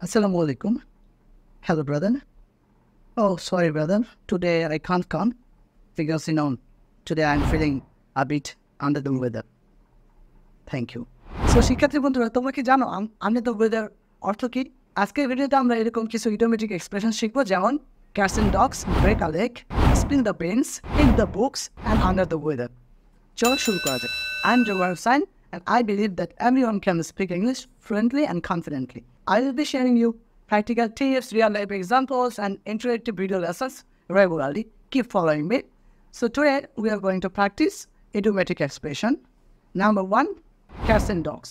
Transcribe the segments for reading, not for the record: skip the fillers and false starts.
Assalamu alaikum. Hello, brother. Oh, sorry, brother. Today I can't come because, today I'm feeling a bit under the weather. Thank you. So, শিক্ষার্থী বন্ধুরা, তোমরা কি জানো under the weather অর্থ কি? আজকের ভিডিওতে আমরা এরকম কিছু idiomatic expression শিখবো, যেমন cats and dogs, break a leg, spill the beans, hit the books, and under the weather. চলো শুরু করা যাক। I'm Jawahar Hussain, and I believe that everyone can speak English fluently and confidently. I will be sharing you practical tips, real-life examples, and interactive video lessons regularly. Keep following me. So today we are going to practice idiomatic expression. Number 1, cats and dogs.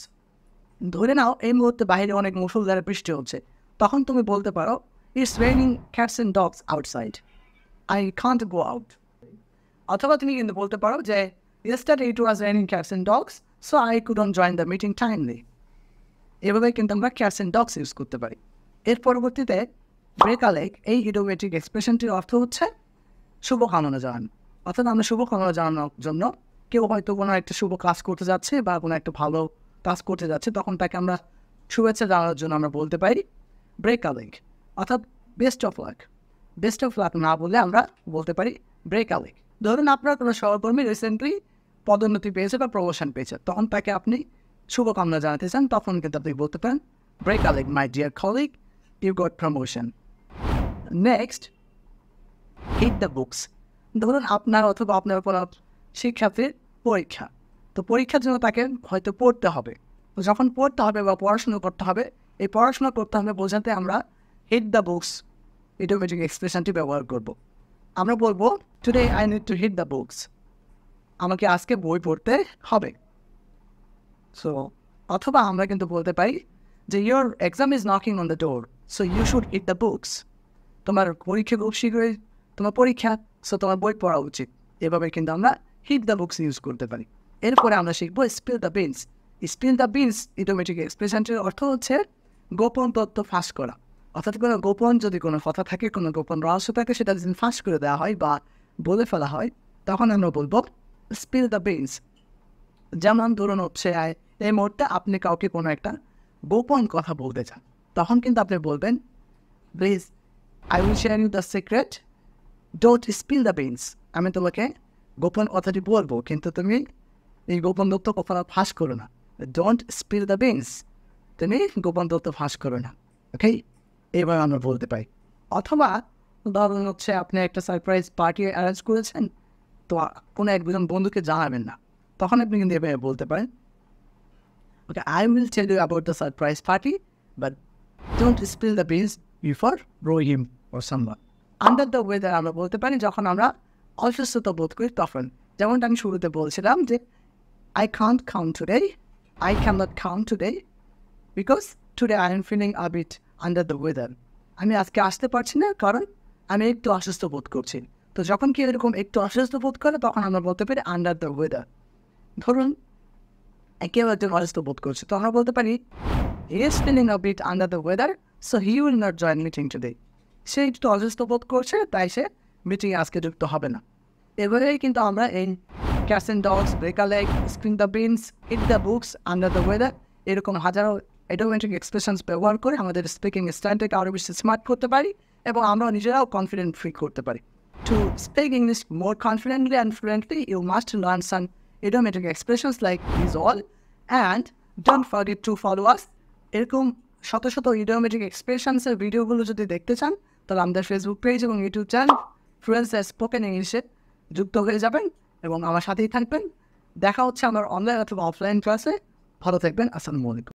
ধরে নাও এই মুহূর্তে বাইরে অনেক মুষলধারে বৃষ্টি হচ্ছে, তখন তুমি বলতে পারো It's raining cats and dogs outside. I can't go out. অথবা তুমি কিন্তু বলতে পারো যে Yesterday it was raining cats and dogs, so I couldn't join the meeting timely. এভাবে কিন্তু আমরা cats and dogs ইউজ করতে পারি। এর পরবর্তীতে break a leg, এই idiomatic এক্সপ্রেশনটির অর্থ হচ্ছে শুভকামনা জানানো। অর্থাৎ আমরা শুভকামনা জানানোর জন্য কেউ হয়তো কোনো একটা শুভ কাজ করতে যাচ্ছে বা কোনো একটা ভালো কাজ করতে যাচ্ছে, তখন তাকে আমরা শুভেচ্ছা জানানোর জন্য আমরা বলতে পারি break a leg। অর্থাৎ বেস্ট অফ লাক না বলে আমরা বলতে পারি break a leg। ধরুন আপনার কোনো সহকর্মী রিসেন্টলি পদোন্নতি পেয়েছে বা প্রমোশন পেয়েছে, তখন তাকে আপনি শুভকামনা জানাতে চান, তখন কিন্তু আপনি বলতে পারেন break a leg my dear colleague, you got promotion. Next, hit the books। ধরুন আপনার অথবা আপনার কোনো শিক্ষার্থীর পরীক্ষা, তো পরীক্ষার জন্য তাকে হয়তো পড়তে হবে, তো যখন পড়তে হবে বা পড়াশোনা করতে হবে, এই পড়াশোনা করতে হবে বোঝাতে আমরা hit the books idiomatic এক্সপ্রেশনটি ব্যবহার করব। আমরা বলবো today I need to hit the books, আমাকে আজকে বই পড়তে হবে। সো অথবা আমরা কিন্তু বলতে পারি যে your exam is knocking on the door, so you should hit the books. তোমার পরীক্ষা খুব শীঘ্রই, তোমার পরীক্ষা, সো তোমার বই পড়া উচিত। এভাবে কিন্তু আমরা হিট দ্য বুকস ইউজ করতে পারি। এরপরে আমরা শিখবো spill the beans. Spill the beans idiomatic এক্সপ্রেশনটির অর্থ হচ্ছে গোপন তথ্য ফাঁস করা। অর্থাৎ কোনো গোপন যদি কোনো কথা থাকে, কোনো গোপন রহস্য থাকে, সেটা যদি ফাঁস করে দেওয়া হয় বা বলে ফেলা হয়, তখন আমরা বলবো স্পিল দ্য বিনস। যেমন ধরুন হচ্ছে এই মুহূর্তে আপনি কাউকে কোনো একটা গোপন কথা বলতে চান, তখন কিন্তু আপনি বলবেন please I will share you the secret, don't spill the beans. আমি তোমাকে গোপন কথাটি বলবো, কিন্তু তুমি এই গোপন তথ্য কখনো ফাঁস করো না। ডোন্ট স্পিল দ্য বিনস, তুমি গোপন তথ্য ফাঁস করো না। ওকে, এবার আমরা বলতে পারি। অথবা ধরুন হচ্ছে আপনি একটা সারপ্রাইজ পার্টি অ্যারেঞ্জ করেছেন, তো কোনো একজন বন্ধুকে জানাবেন না, তখন আপনি কিন্তু এভাবে বলতে পারেন okay I will tell you about the surprise party, but don't spill the beans before him or someone. Under the weather আমরা বলতে পারি যখন আমরা অসুস্থতা বোধ করি তখন। যেমনটা আমি শুরুতে বলছিলাম যে I can't come today, I cannot come today because today I am feeling a bit under the weather. আমি আজকে আসতে পারছি না কারণ আমি একটু অসুস্থ বোধ করছি। তো যখন কি এরকম একটু অসুস্থ বোধ করে, তখন আমরা বলতে পারি আন্ডার দ্য ওয়েদার। ধরুন কেউ একজন অসুস্থ বোধ করছে, তো আমরা বলতে পারি he is feeling a bit under the weather, so he will not join meeting today. সে একটু অসুস্থ বোধ করছে, তাই সে মিটিংয়ে আজকে যুক্ত হবে না। এবারেই কিন্তু আমরা এই cats and dogs, break a leg, spill the beans, hit the books, under the weather এরকম হাজারো idiomatic expressions ব্যবহার করে আমাদের স্পিকিং স্টাইলটাকে আরও বেশি স্মার্ট করতে পারি এবং আমরা নিজেরাও কনফিডেন্ট ফিল করতে পারি। To speak English more confidently and fluently, you must learn some idiomatic expressions like these all, and don't forget to follow us. এরকম শত শত idiomatic expressions-এর ভিডিওগুলো যদি দেখতে চান, তাহলে আমাদের ফেসবুক পেজ এবং ইউটিউব চ্যানেল ফ্লুয়েন্স স্পোকেন ইংলিশে যুক্ত হয়ে যাবেন এবং আমার সাথেই থাকবেন। দেখা হচ্ছে আমার অনলাইন অথবা অফলাইন ক্লাসে। ভালো থাকবেন। আসসালামু আলাইকুম।